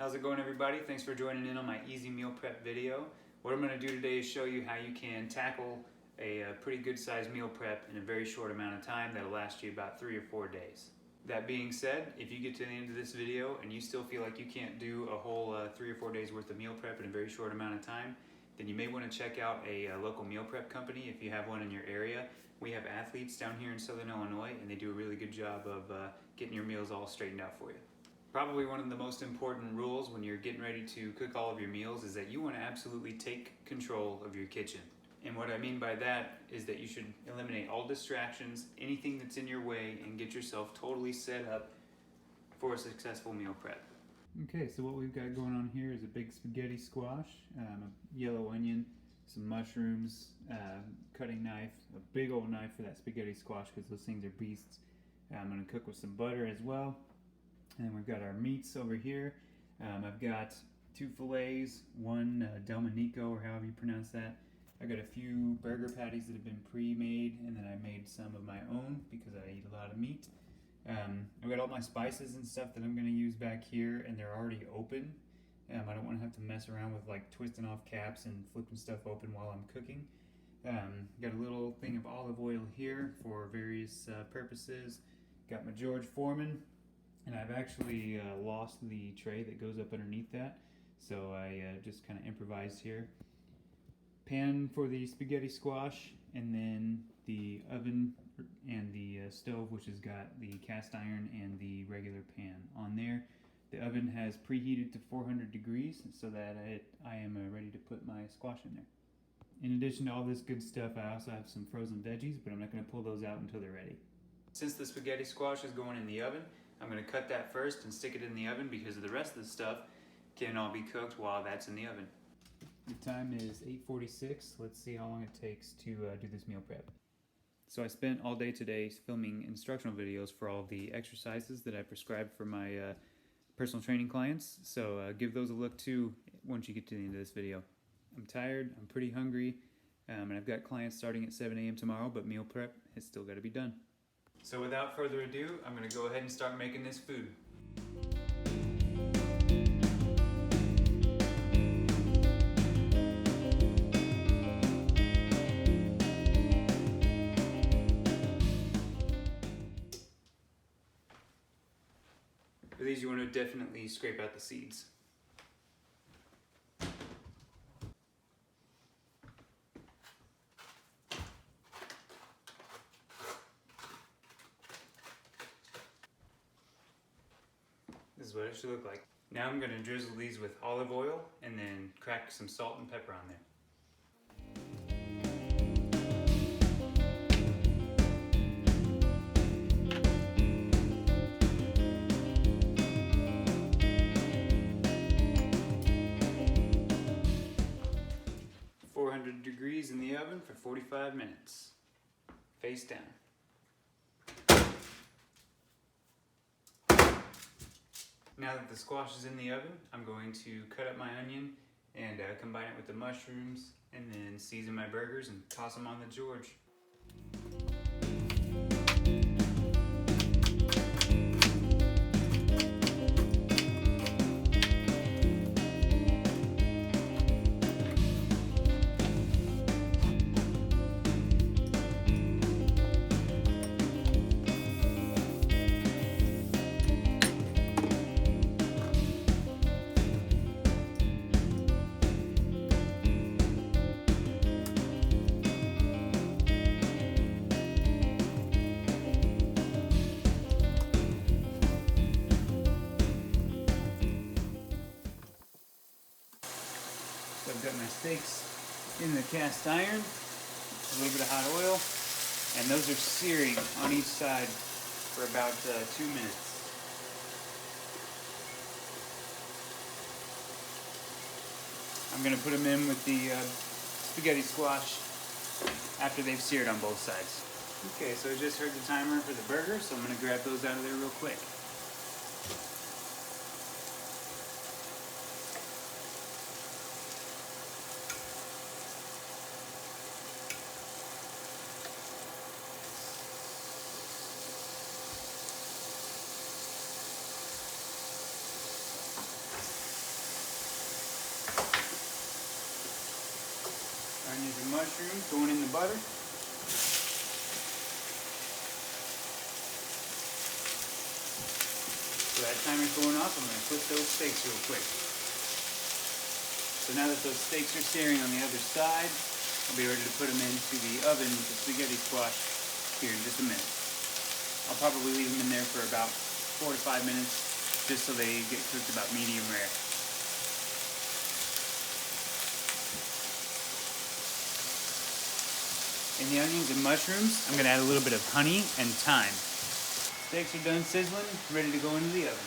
How's it going, everybody? Thanks for joining in on my easy meal prep video. What I'm going to do today is show you how you can tackle a pretty good sized meal prep in a very short amount of time that'll last you about 3 or 4 days. That being said, if you get to the end of this video and you still feel like you can't do a whole 3 or 4 days worth of meal prep in a very short amount of time, then you may want to check out a local meal prep company if you have one in your area. We have athletes down here in Southern Illinois, and they do a really good job of getting your meals all straightened out for you. Probably one of the most important rules when you're getting ready to cook all of your meals is that you want to absolutely take control of your kitchen. And what I mean by that is that you should eliminate all distractions, anything that's in your way, and get yourself totally set up for a successful meal prep. Okay, so what we've got going on here is a big spaghetti squash, a yellow onion, some mushrooms, cutting knife, a big old knife for that spaghetti squash because those things are beasts. I'm going to cook with some butter as well. And we've got our meats over here. I've got 2 fillets, 1 Delmonico, or however you pronounce that. I've got a few burger patties that have been pre-made, and then I made some of my own because I eat a lot of meat. I've got all my spices and stuff that I'm going to use back here, and they're already open. I don't want to have to mess around with like twisting off caps and flipping stuff open while I'm cooking. Got a little thing of olive oil here for various purposes. Got my George Foreman. And I've actually lost the tray that goes up underneath that, so I just kind of improvised here. Pan for the spaghetti squash, and then the oven and the stove, which has got the cast iron and the regular pan on there. The oven has preheated to 400 degrees so that I am ready to put my squash in there. In addition to all this good stuff, I also have some frozen veggies, but I'm not going to pull those out until they're ready. Since the spaghetti squash is going in the oven, I'm going to cut that first and stick it in the oven because the rest of the stuff can all be cooked while that's in the oven. The time is 8:46. Let's see how long it takes to do this meal prep. So I spent all day today filming instructional videos for all the exercises that I prescribed for my personal training clients. So give those a look too once you get to the end of this video. I'm tired, I'm pretty hungry, and I've got clients starting at 7 a.m. tomorrow, but meal prep has still got to be done. So without further ado, I'm going to go ahead and start making this food. For these, you want to definitely scrape out the seeds. This is what it should look like. Now I'm going to drizzle these with olive oil and then crack some salt and pepper on there. 400 degrees in the oven for 45 minutes. Face down. Now that the squash is in the oven, I'm going to cut up my onion and combine it with the mushrooms, and then season my burgers and toss them on the George. So I've got my steaks in the cast iron, a little bit of hot oil, and those are searing on each side for about 2 minutes. I'm going to put them in with the spaghetti squash after they've seared on both sides. Okay, so I just heard the timer for the burger, so I'm going to grab those out of there real quick. mushrooms going in the butter. So that timer's going off, I'm going to flip those steaks real quick. So now that those steaks are searing on the other side, I'll be ready to put them into the oven with the spaghetti squash here in just a minute. I'll probably leave them in there for about 4 to 5 minutes, just so they get cooked about medium rare. In the onions and mushrooms, I'm going to add a little bit of honey and thyme. Steaks are done sizzling, ready to go into the oven.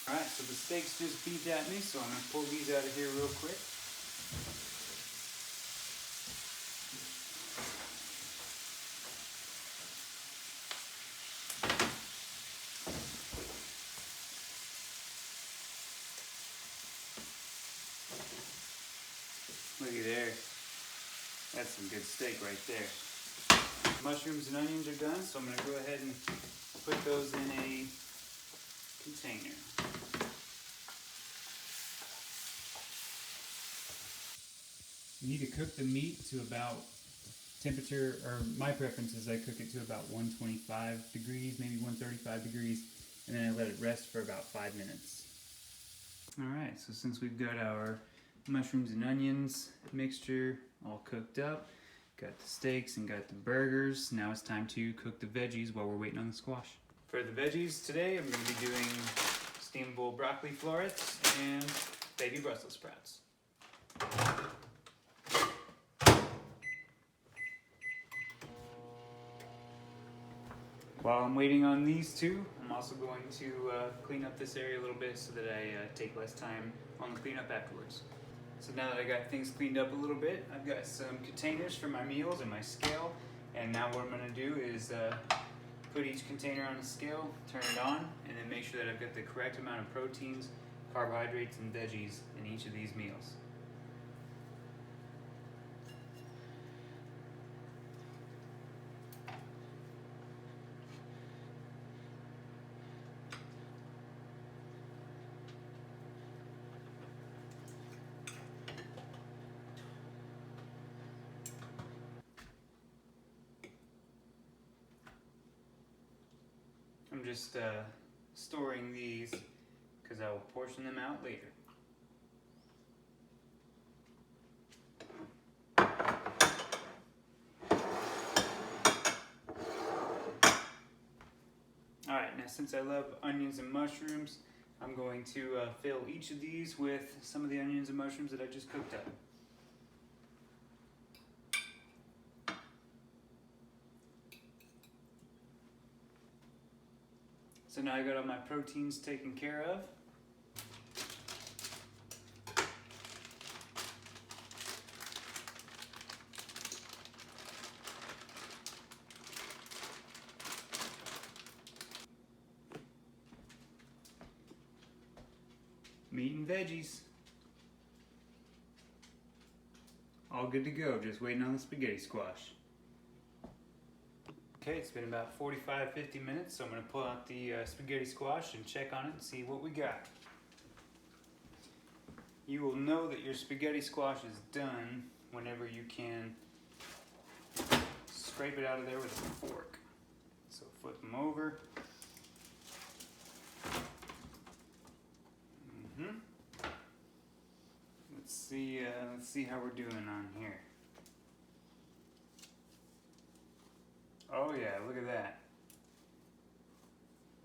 Alright, so the steaks just beeped at me, so I'm going to pull these out of here real quick. Looky there. That's some good steak right there. Mushrooms and onions are done, so I'm going to go ahead and put those in a container. You need to cook the meat to about temperature, or my preference is I cook it to about 125 degrees, maybe 135 degrees, and then I let it rest for about 5 minutes. Alright, so since we've got our mushrooms and onions mixture all cooked up, got the steaks and got the burgers, now it's time to cook the veggies while we're waiting on the squash. For the veggies today, I'm going to be doing steamable broccoli florets and baby Brussels sprouts. While I'm waiting on these two, I'm also going to clean up this area a little bit so that I take less time on the cleanup afterwards. So now that I got things cleaned up a little bit, I've got some containers for my meals and my scale, and now what I'm going to do is put each container on a scale, turn it on, and then make sure that I've got the correct amount of proteins, carbohydrates, and veggies in each of these meals. I'm just storing these because I will portion them out later. Alright, now since I love onions and mushrooms, I'm going to fill each of these with some of the onions and mushrooms that I just cooked up. So now I got all my proteins taken care of. Meat and veggies. All good to go, just waiting on the spaghetti squash. Okay, it's been about 45-50 minutes, so I'm going to pull out the spaghetti squash and check on it and see what we got. You will know that your spaghetti squash is done whenever you can scrape it out of there with a fork. So flip them over. Let's see how we're doing on here. Oh yeah, look at that.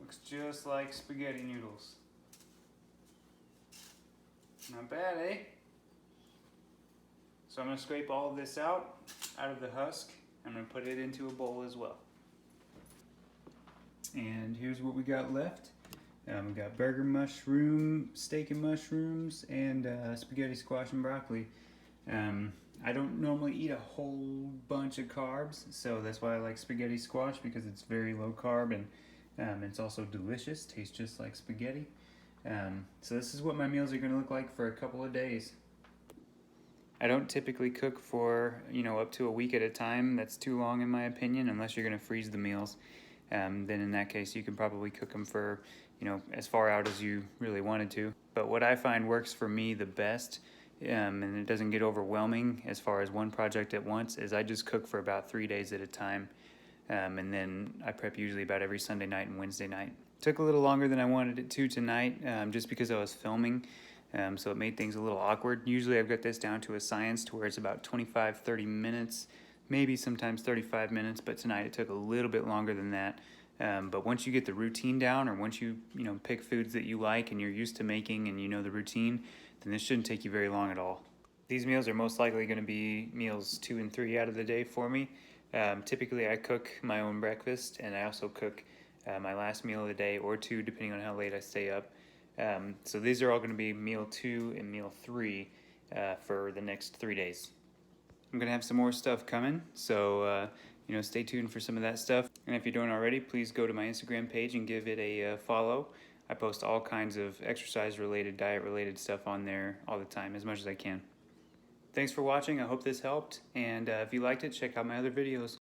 Looks just like spaghetti noodles. Not bad, eh? So I'm going to scrape all of this out of the husk. I'm going to put it into a bowl as well. And here's what we got left. We got burger mushroom, steak and mushrooms, and spaghetti squash and broccoli. I don't normally eat a whole bunch of carbs, so that's why I like spaghetti squash, because it's very low carb and it's also delicious, tastes just like spaghetti. So this is what my meals are going to look like for a couple of days. I don't typically cook for, up to a week at a time. That's too long in my opinion, unless you're going to freeze the meals. Then in that case, you can probably cook them for, as far out as you really wanted to. But what I find works for me the best, and it doesn't get overwhelming as far as one project at once, is I just cook for about 3 days at a time. And then I prep usually about every Sunday night and Wednesday night. Took a little longer than I wanted it to tonight, just because I was filming. So it made things a little awkward. Usually I've got this down to a science to where it's about 25-30 minutes, maybe sometimes 35 minutes, but tonight it took a little bit longer than that. But once you get the routine down, or once you pick foods that you like and you're used to making and you know the routine, then this shouldn't take you very long at all. These meals are most likely going to be meals 2 and 3 out of the day for me. Typically I cook my own breakfast, and I also cook my last meal of the day, or 2 depending on how late I stay up. So these are all going to be meal 2 and meal 3 for the next 3 days. I'm going to have some more stuff coming, so stay tuned for some of that stuff. And if you don't already, please go to my Instagram page and give it a follow. I post all kinds of exercise-related, diet-related stuff on there all the time, as much as I can. Thanks for watching. I hope this helped, and if you liked it, check out my other videos.